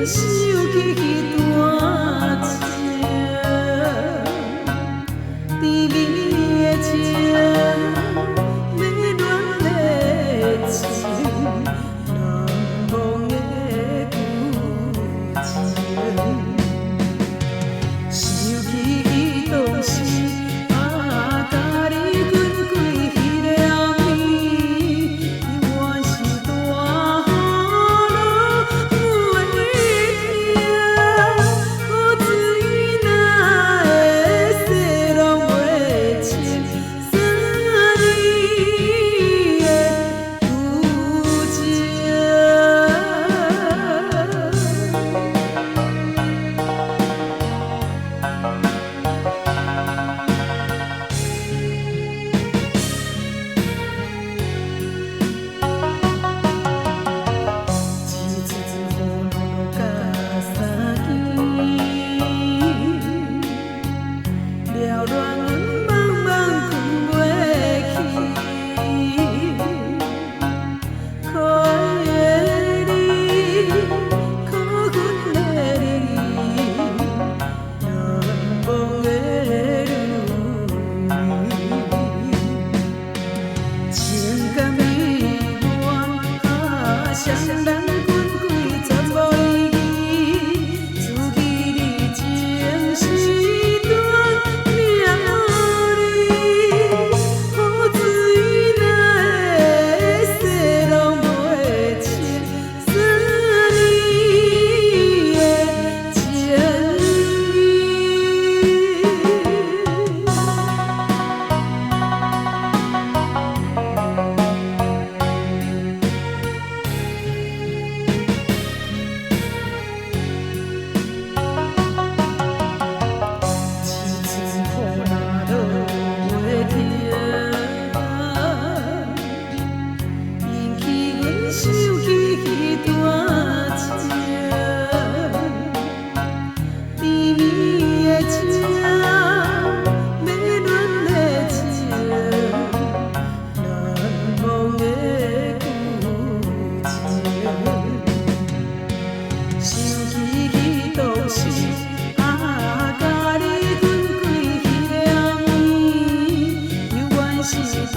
想起彼段情，甜蜜的情，美暖的情，难忘的旧情。想起彼当时，甲你滚开彼个暗暝，永远是大雨落雨的天。雨水若会洗，拢袂清3年的旧情。缭乱阮茫茫困袂去，可爱的你，可阮的你，难忘的泪。情感美满，双人滚开全无意义，自己的情是段名字，雨水若会洗，拢袂清3年的情意。一阵雨若落袂停，引起阮想起彼段情，甜蜜的情，美暖的情，难忘的旧情。想起彼当时，甲你滚开彼个暗暝，永远是大